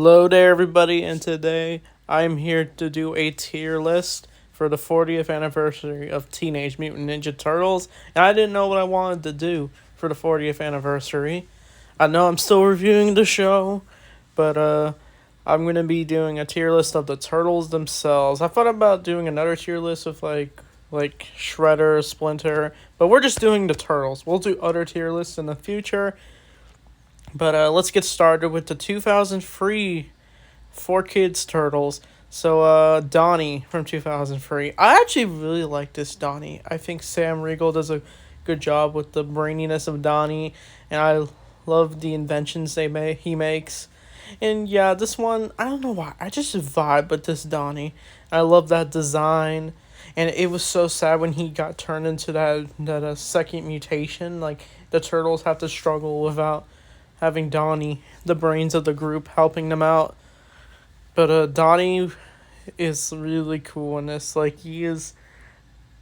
Hello there, everybody, and today I'm here to do a tier list for the 40th anniversary of Teenage Mutant Ninja Turtles, and I didn't know what I wanted to do for the 40th anniversary. I know I'm still reviewing the show, but I'm going to be doing a tier list of the Turtles themselves. I thought about doing another tier list with like Shredder, Splinter, but we're just doing the Turtles. We'll do other tier lists in the future. But let's get started with the 2003 4Kids Turtles. So Donnie from 2003. I actually really like this Donnie. I think Sam Riegel does a good job with the braininess of Donnie, and I love the inventions he makes. And yeah, this one, I don't know why, I just vibe with this Donnie. I love that design, and it was so sad when he got turned into that second mutation. Like, the Turtles have to struggle without having Donnie, the brains of the group, helping them out. But Donnie is really cool in this. Like, he is,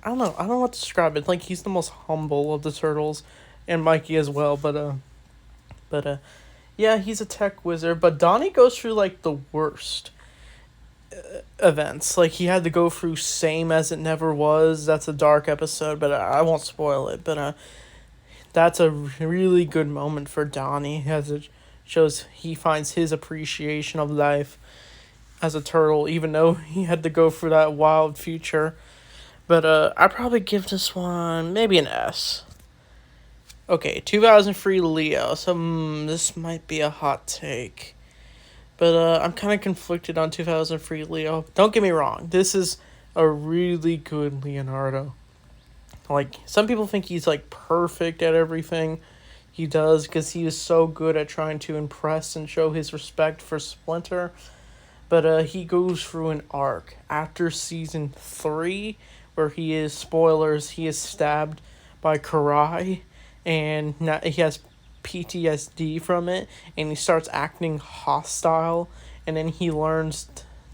I don't know what to describe it. Like, he's the most humble of the Turtles, and Mikey as well. But yeah, he's a tech wizard. But Donnie goes through like the worst events. Like, he had to go through Same as It Never Was. That's a dark episode, but I won't spoil it. But that's a really good moment for Donnie, as it shows he finds his appreciation of life as a turtle, even though he had to go through that wild future. But I'd probably give this one maybe an S. Okay, 2003 Leo. So this might be a hot take. But I'm kind of conflicted on 2003 Leo. Don't get me wrong, this is a really good Leonardo. Like, some people think he's, like, perfect at everything he does because he is so good at trying to impress and show his respect for Splinter. But he goes through an arc after season 3 where he is, spoilers, he is stabbed by Karai, and now he has PTSD from it, and he starts acting hostile, and then he learns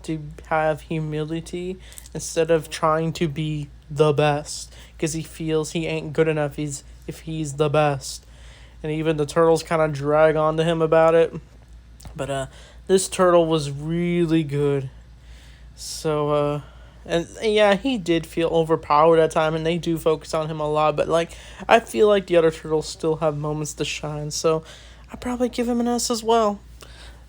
to have humility instead of trying to be the best, because he feels he ain't good enough if he's the best. And even the Turtles kind of drag on to him about it. But this turtle was really good. So and yeah, he did feel overpowered at time, and they do focus on him a lot, but like, I feel like the other turtles still have moments to shine, so I'd probably give him an S as well.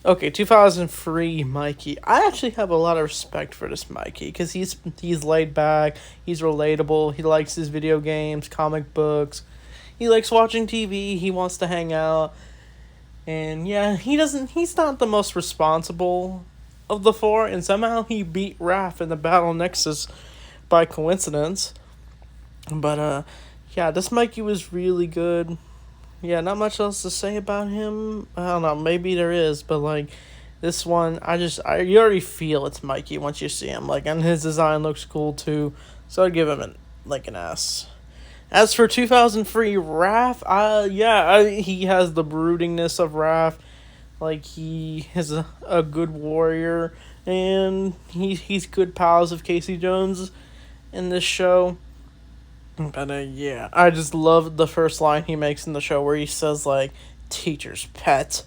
Okay, 2003 Mikey. I actually have a lot of respect for this Mikey, because he's laid back, he's relatable, he likes his video games, comic books, he likes watching TV, he wants to hang out, and yeah, he's not the most responsible of the four, and somehow he beat Raph in the Battle Nexus by coincidence. But yeah, this Mikey was really good. Yeah, not much else to say about him. I don't know, maybe there is, but like, this one, you already feel it's Mikey once you see him. Like, and his design looks cool too, so I'd give him an S. As for 2003 Raph, he has the broodingness of Raph. Like, he is a good warrior, and he's good pals of Casey Jones in this show. But yeah, I just love the first line he makes in the show where he says, like, teacher's pet.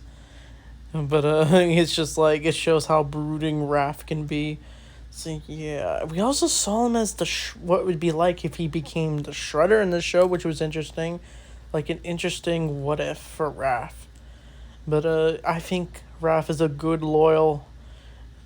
But it's just like, it shows how brooding Raph can be. So yeah, we also saw him as what it would be like if he became the Shredder in the show, which was interesting. Like, an interesting what if for Raph. But I think Raph is a good loyal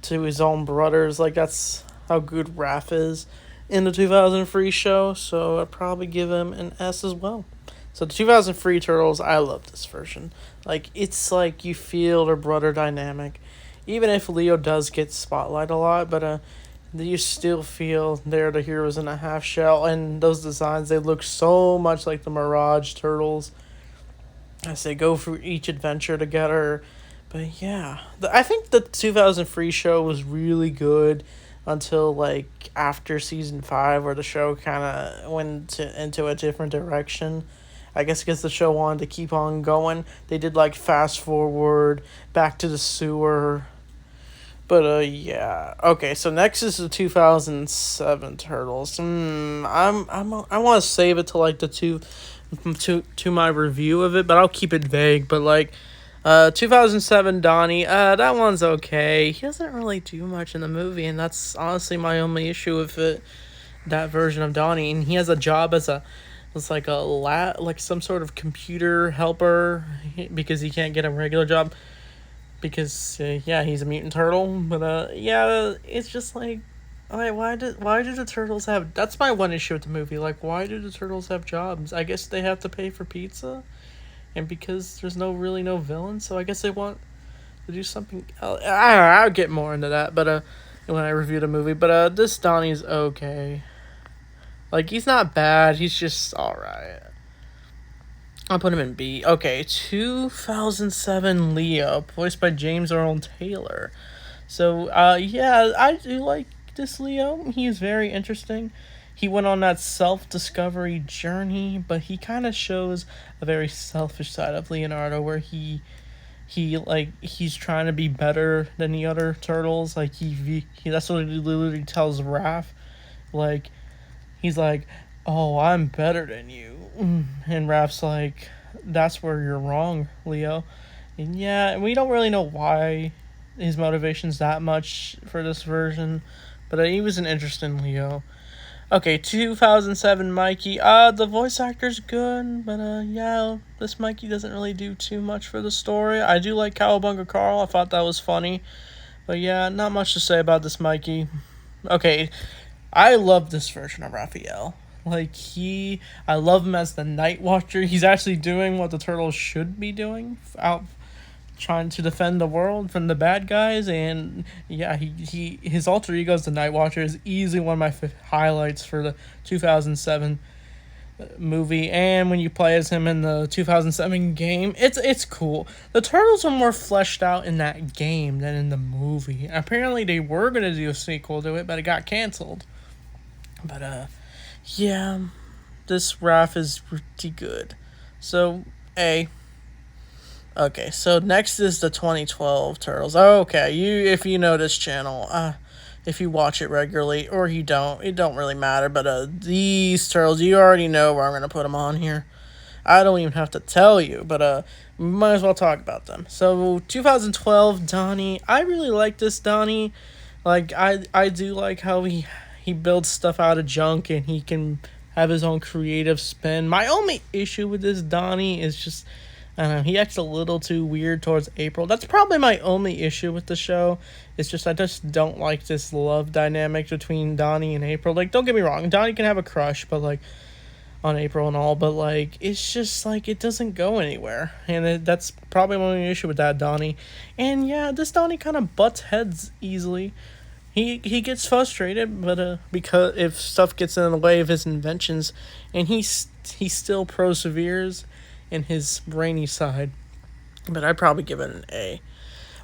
to his own brothers. Like, that's how good Raph is in the 2003 show, so I'd probably give him an S as well. So the 2003 Turtles, I love this version. Like, it's like you feel their brother dynamic. Even if Leo does get spotlight a lot, but you still feel they're the heroes in a half shell, and those designs, they look so much like the Mirage Turtles as they go through each adventure together. But yeah, I think the 2003 show was really good until like after season 5, where the show kind of went into a different direction. I guess because the show wanted to keep on going, they did like fast forward back to the sewer. But yeah, okay. So next is the 2007 Turtles. I want to save it to like to my review of it, but I'll keep it vague. But like, 2007 Donnie. That one's okay. He doesn't really do much in the movie, and that's honestly my only issue with it. That version of Donnie, and he has a job as like like some sort of computer helper because he can't get a regular job because yeah, he's a mutant turtle. But yeah, it's just like. Why do the turtles have? That's my one issue with the movie. Like, why do the turtles have jobs? I guess they have to pay for pizza, and because there's really no villain, so I guess they want to do something. I'll get more into that, but when I review the movie. But this Donnie's okay. Like, he's not bad. He's just all right. I'll put him in B. Okay, 2007 Leo, voiced by James Earl Taylor. So, yeah, I do like this Leo. He is very interesting. He went on that self-discovery journey, but he kind of shows a very selfish side of Leonardo, where he's trying to be better than the other turtles. Like he that's what he literally tells Raph. Like he's like, "Oh, I'm better than you," and Raph's like, "That's where you're wrong, Leo." And yeah, we don't really know why his motivation's that much for this version, but he was an interesting Leo. Okay, 2007 Mikey. The voice actor's good, but yeah, this Mikey doesn't really do too much for the story. I do like Cowabunga Carl. I thought that was funny, but yeah, not much to say about this Mikey. Okay, I love this version of Raphael. I love him as the Night Watcher. He's actually doing what the turtles should be doing, out trying to defend the world from the bad guys. And yeah, his alter ego as the Night Watcher is easily one of my highlights for the 2007 movie. And when you play as him in the 2007 game, it's cool. The turtles are more fleshed out in that game than in the movie. Apparently they were going to do a sequel to it, but it got canceled. But yeah, this Raph is pretty good. So A. Okay, so next is the 2012 Turtles. Okay, if you know this channel, if you watch it regularly or you don't, it don't really matter. But these Turtles, you already know where I'm gonna put them on here. I don't even have to tell you, but we might as well talk about them. So 2012 Donnie, I really like this Donnie. Like I do like how he builds stuff out of junk and he can have his own creative spin. My only issue with this Donnie is just, I don't know, he acts a little too weird towards April. That's probably my only issue with the show. It's just I just don't like this love dynamic between Donnie and April. Like, don't get me wrong, Donnie can have a crush, but like on April and all, but like it's just like it doesn't go anywhere, and that's probably my only issue with that Donnie. And yeah, this Donnie kind of butts heads easily. He gets frustrated, but because if stuff gets in the way of his inventions, and he still perseveres in his brainy side. But I'd probably give it an A.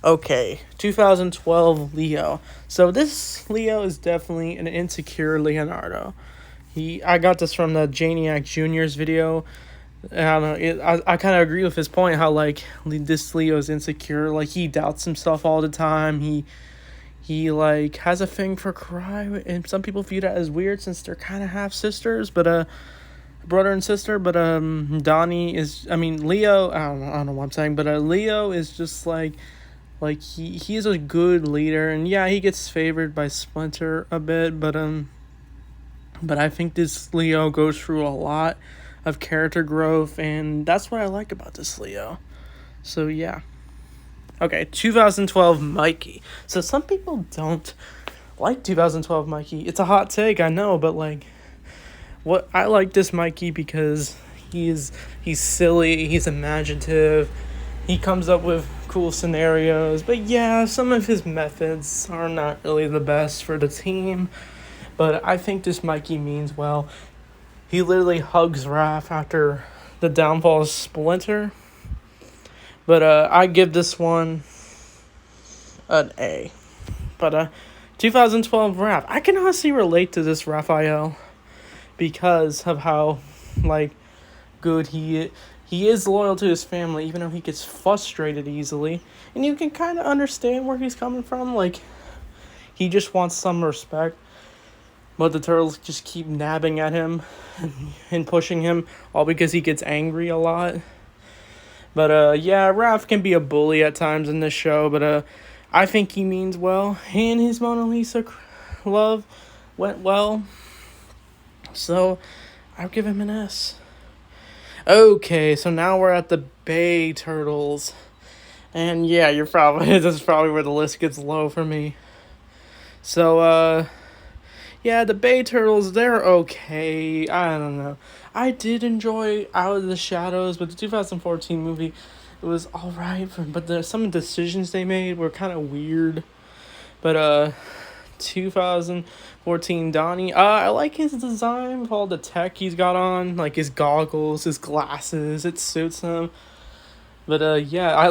Okay, 2012 Leo. So this Leo is definitely an insecure Leonardo. I got this from the Janiac Jr.'s video. And I don't know, I kind of agree with his point, how like this Leo is insecure. Like he doubts himself all the time. He like has a thing for Cry, and some people view that as weird since they're kind of half sisters, but brother and sister. But Donnie is, I mean, Leo, I don't know what I'm saying, but Leo is just like he's a good leader, and yeah, he gets favored by Splinter a bit, but I think this Leo goes through a lot of character growth, and that's what I like about this Leo. So yeah. Okay, 2012 Mikey. So some people don't like 2012 Mikey. It's a hot take, I know, but like, what I like this Mikey because he's silly, he's imaginative, he comes up with cool scenarios. But yeah, some of his methods are not really the best for the team. But I think this Mikey means well. He literally hugs Raph after the downfall of Splinter. But I give this one an A. But 2012 Raph. I can honestly relate to this Raphael because of how like good he is loyal to his family, even though he gets frustrated easily. And you can kind of understand where he's coming from. Like, he just wants some respect. But the turtles just keep nabbing at him and pushing him, all because he gets angry a lot. But yeah, Raph can be a bully at times in this show, but I think he means well, and his Mona Lisa love went well, so I'll give him an S. Okay, so now we're at the Bay Turtles, and yeah, you're probably this is probably where the list gets low for me. So yeah, the Bay Turtles, they're okay. I don't know. I did enjoy Out of the Shadows, but the 2014 movie, it was alright, but some decisions they made were kind of weird. But 2014 Donnie, I like his design with all the tech he's got on, like his goggles, his glasses, it suits him. But yeah, I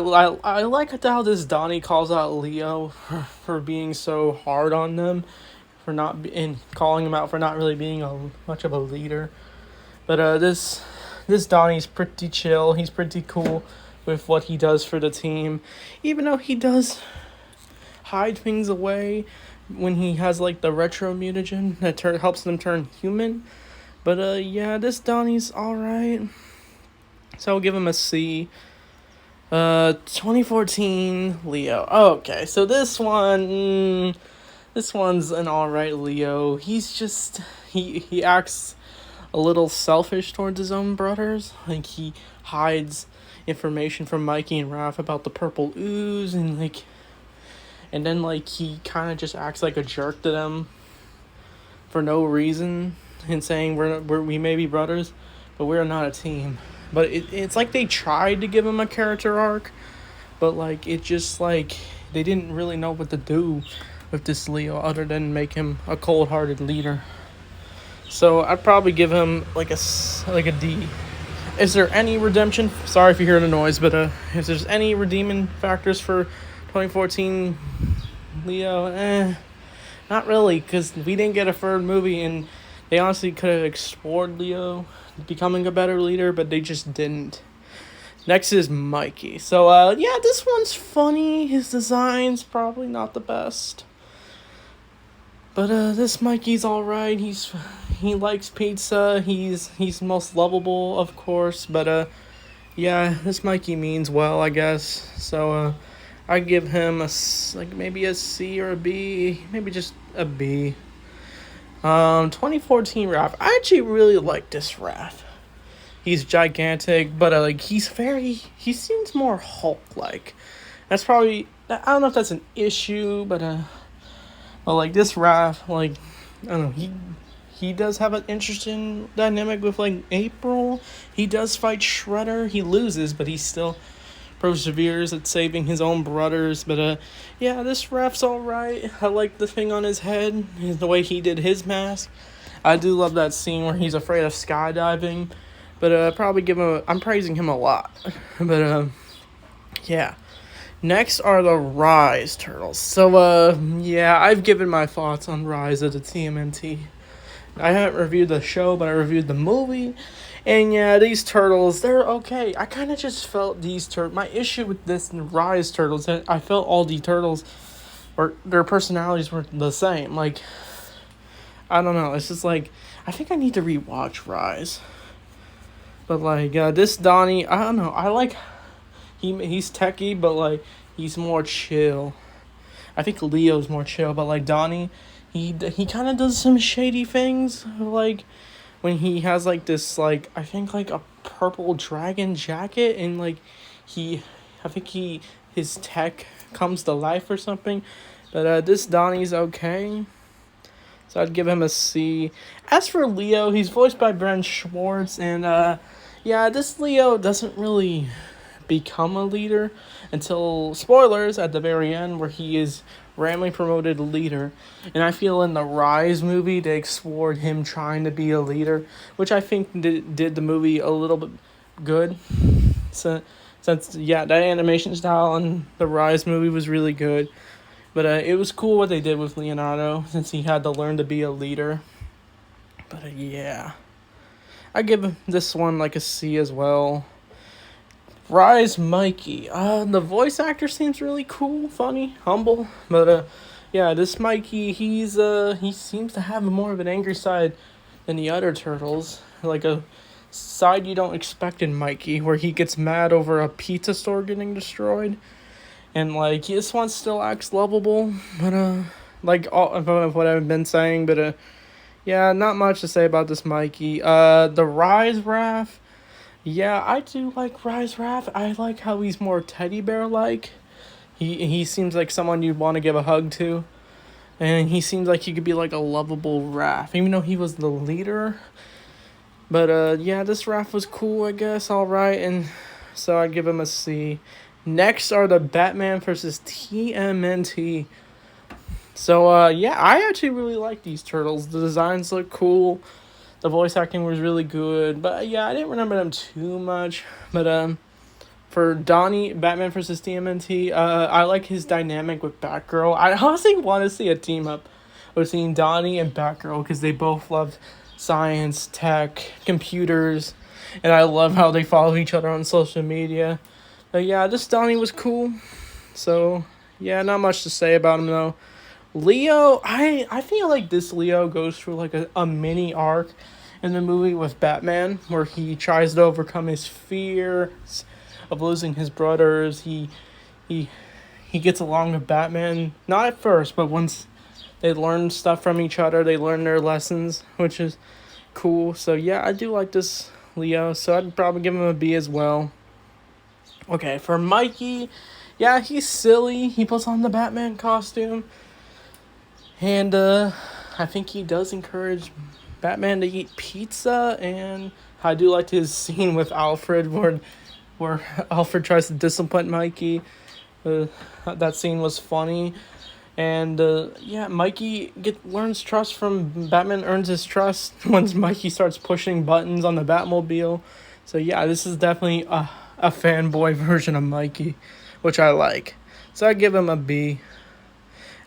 like how this Donnie calls out Leo for being so hard on them, for not and calling him out for not really being much of a leader. But this Donnie's pretty chill. He's pretty cool with what he does for the team, even though he does hide things away when he has like the retro mutagen that helps them turn human. But yeah, this Donnie's all right. So I'll give him a C. 2014 Leo. Okay, so this one's an alright Leo. He's just he acts a little selfish towards his own brothers. Like he hides information from Mikey and Raph about the purple ooze, and then like he kind of just acts like a jerk to them for no reason, and saying we may be brothers, but we're not a team. But it's like they tried to give him a character arc, but like it just like they didn't really know what to do with this Leo other than make him a cold-hearted leader. So I'd probably give him like a D. Is there any redemption? Sorry if you hear the noise, but if there's any redeeming factors for 2014 Leo, not really, because we didn't get a third movie, and they honestly could have explored Leo becoming a better leader, but they just didn't. Next is Mikey. So yeah, this one's funny. His design's probably not the best, but this Mikey's all right. He likes pizza. He's most lovable, of course, but yeah, this Mikey means well, I guess. So I give him maybe a C or a B, maybe just a B. 2014 Raph. I actually really like this Raph. He's gigantic, but he seems more Hulk-like. That's probably, I don't know if that's an issue, but like this Raph, like, I don't know, he does have an interesting dynamic with like April. He does fight Shredder. He loses, but he still perseveres at saving his own brothers. But yeah, this Raph's alright. I like the thing on his head, the way he did his mask. I do love that scene where he's afraid of skydiving. But probably I'm praising him a lot. But yeah. Next are the Rise Turtles. So yeah, I've given my thoughts on Rise of the TMNT. I haven't reviewed the show, but I reviewed the movie. And yeah, these turtles, they're okay. I kind of just felt my issue with this Rise Turtles, I felt all the turtles, their personalities were the same. Like, I don't know. It's just like, I think I need to rewatch Rise. But like, this Donnie, I don't know. I like, he's techie, but like, he's more chill. I think Leo's more chill, but like Donnie, he kind of does some shady things, like when he has like this, like, I think like a purple dragon jacket, and like his tech comes to life or something. But this Donnie's okay, so I'd give him a C. As for Leo, he's voiced by Brent Schwartz, and yeah, this Leo doesn't really become a leader until, spoilers, at the very end, where he is randomly promoted leader. And I feel in the Rise movie they explored him trying to be a leader, which I think did the movie a little bit good. So since yeah, that animation style in the Rise movie was really good. But it was cool what they did with Leonardo, since he had to learn to be a leader. But yeah, I give this one like a C as well. Rise Mikey. The voice actor seems really cool, funny, humble. But yeah, this Mikey, he seems to have more of an angry side than the other turtles. Like side you don't expect in Mikey, where he gets mad over a pizza store getting destroyed, and like this one still acts lovable, but like all of what I've been saying, but yeah, not much to say about this Mikey. The Rise Raph, yeah, I do like Rise Raph. I like how he's more teddy bear like. He seems like someone you'd want to give a hug to. And he seems like he could be like a lovable Raph, even though he was the leader. But yeah, this Raph was cool, I guess, alright, and so I'd give him a C. Next are the Batman versus TMNT. So yeah, I actually really like these turtles. The designs look cool. The voice acting was really good. But yeah, I didn't remember them too much. But for Donnie, Batman versus TMNT, I like his dynamic with Batgirl. I honestly want to see a team up between Donnie and Batgirl because they both love science, tech, computers, and I love how they follow each other on social media. But yeah, this Donnie was cool. So yeah, not much to say about him though. Leo, I feel like this Leo goes through like a mini arc in the movie with Batman where he tries to overcome his fears of losing his brothers. He he gets along with Batman, not at first, but once they learn stuff from each other, they learn their lessons, which is cool. So yeah, I do like this Leo, so I'd probably give him a B as well. Okay, for Mikey, yeah, he's silly. He puts on the Batman costume. And I think he does encourage Batman to eat pizza, and I do like his scene with Alfred where Alfred tries to discipline Mikey. That scene was funny. And yeah, Mikey learns trust from Batman, earns his trust once Mikey starts pushing buttons on the Batmobile. So yeah, this is definitely a fanboy version of Mikey, which I like. So I give him a B.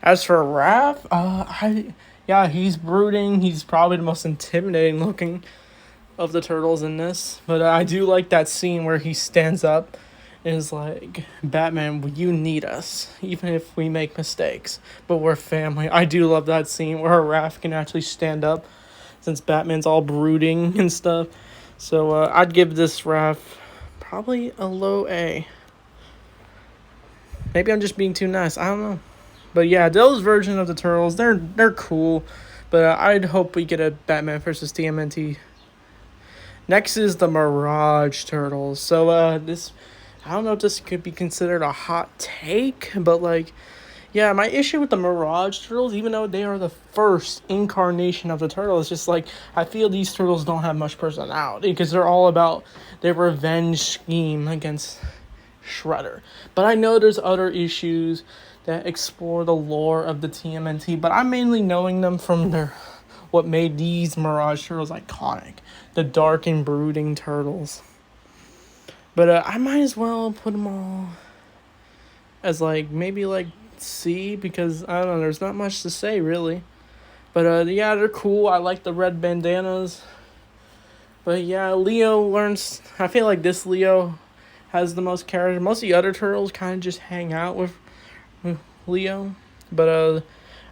As for Raph, yeah, he's brooding. He's probably the most intimidating looking of the turtles in this. But I do like that scene where he stands up and is like, Batman, you need us, even if we make mistakes. But we're family. I do love that scene where Raph can actually stand up since Batman's all brooding and stuff. So I'd give this Raph probably a low A. Maybe I'm just being too nice. I don't know. But yeah, those versions of the turtles, they're cool. But I'd hope we get a Batman versus TMNT. Next is the Mirage Turtles. So this, I don't know if this could be considered a hot take, but like, yeah, my issue with the Mirage Turtles, even though they are the first incarnation of the turtle, is just like, I feel these turtles don't have much personality because they're all about their revenge scheme against Shredder. But I know there's other issues that explore the lore of the TMNT, but I'm mainly knowing them from what made these Mirage Turtles iconic. The dark and brooding turtles. But I might as well put them all as like, maybe like C, because I don't know, there's not much to say really. But yeah, they're cool. I like the red bandanas. But yeah, Leo learns, I feel like this Leo has the most character. Most of the other turtles kind of just hang out with Leo. But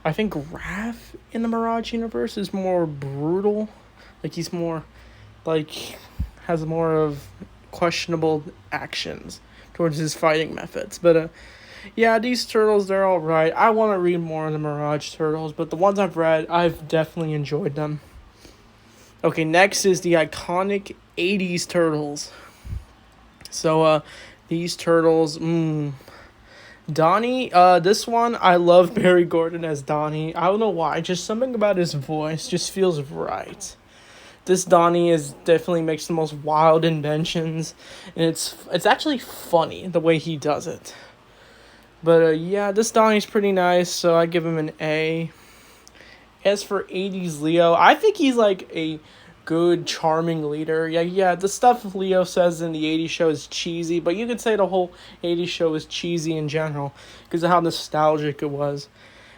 I think Raph in the Mirage universe is more brutal. Like he's more, like, has more of questionable actions towards his fighting methods. But yeah, these turtles, they're alright. I want to read more of the Mirage Turtles, but the ones I've read, I've definitely enjoyed them. Okay, next is the iconic 80s turtles. So these turtles, Donnie, this one, I love Barry Gordon as Donnie. I don't know why, just something about his voice just feels right. This Donnie definitely makes the most wild inventions, and it's actually funny the way he does it. But yeah, this Donnie's pretty nice, so I give him an A. As for 80s Leo, I think he's like a good, charming leader. Yeah, the stuff Leo says in the 80s show is cheesy, but you could say the whole 80s show is cheesy in general because of how nostalgic it was.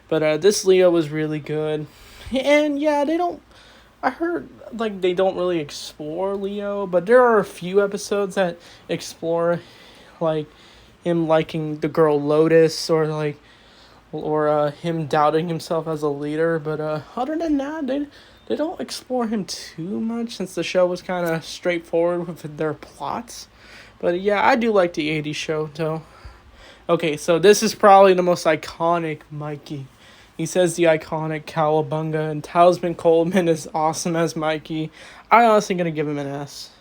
But this Leo was really good. And yeah, I heard like they don't really explore Leo, but there are a few episodes that explore like him liking the girl Lotus, or like or him doubting himself as a leader. But other than that, they don't explore him too much since the show was kind of straightforward with their plots. But yeah, I do like the '80s show though. Okay, so this is probably the most iconic Mikey. He says the iconic Cowabunga, and Talisman Coleman is awesome as Mikey. I honestly gonna give him an S.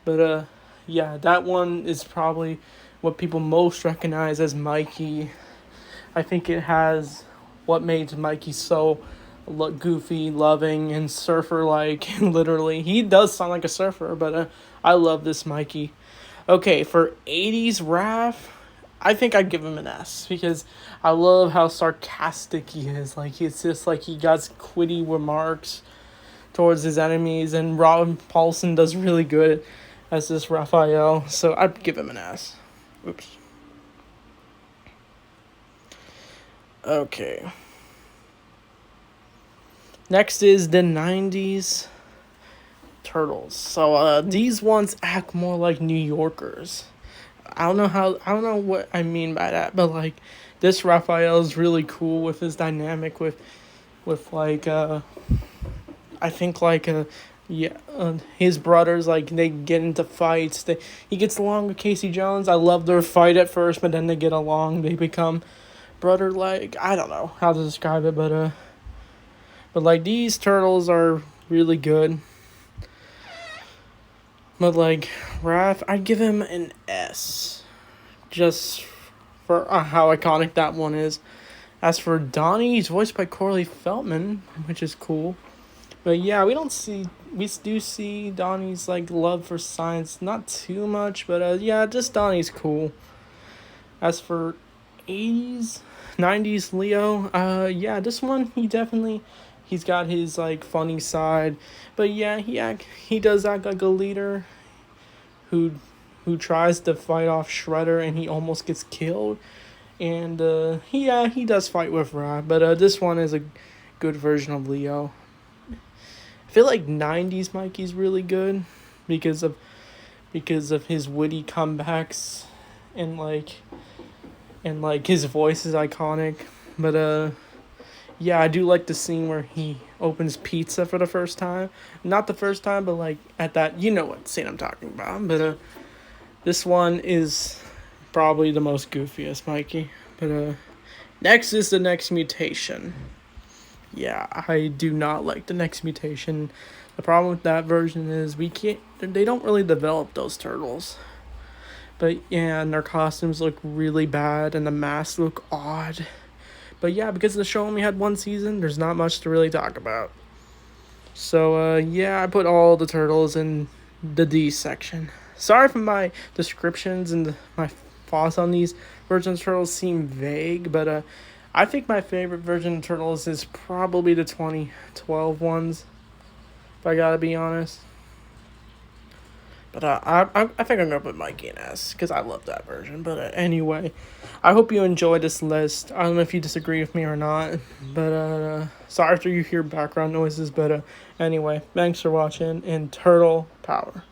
But yeah, that one is probably what people most recognize as Mikey. I think it has what made Mikey so goofy, loving, and surfer-like. Literally, he does sound like a surfer, but I love this Mikey. Okay, for '80s Raph, I think I'd give him an S because I love how sarcastic he is. Like it's just like he got quitty remarks towards his enemies, and Robin Paulson does really good as this Raphael. So I'd give him an S. Oops. Okay. Next is the '90s Turtles. So these ones act more like New Yorkers. I don't know what I mean by that, but like this Raphael is really cool with his dynamic with like I think like yeah his brothers, like they get into fights. He gets along with Casey Jones. I love their fight at first, but then they get along. They become brother like. I don't know how to describe it, but like these turtles are really good. But like Raph, I'd give him an S, just for how iconic that one is. As for Donnie, he's voiced by Corley Feldman, which is cool. But yeah, we do see Donnie's like love for science, not too much, but yeah, just Donnie's cool. As for '80s, '90s Leo, yeah, this one he's got his like funny side, but yeah, he does act like a leader who tries to fight off Shredder and he almost gets killed. And he does fight with Ra, but this one is a good version of Leo. I feel like '90s Mikey's really good because of his witty comebacks and like his voice is iconic. But yeah, I do like the scene where he opens pizza for the first time. Not the first time, but like at that, you know what scene I'm talking about. But this one is probably the most goofiest Mikey. But next is the Next Mutation. Yeah, I do not like the Next Mutation. The problem with that version is they don't really develop those turtles. But yeah, and their costumes look really bad and the masks look odd. But yeah, because the show only had one season, there's not much to really talk about. So yeah, I put all the turtles in the D section. Sorry for my descriptions and my thoughts on these versions of Turtles seem vague, but I think my favorite version of Turtles is probably the 2012 ones, if I gotta be honest. But I think I'm gonna put Mikey in S because I love that version. But anyway, I hope you enjoyed this list. I don't know if you disagree with me or not, but sorry if you hear background noises. But anyway, thanks for watching, and Turtle Power.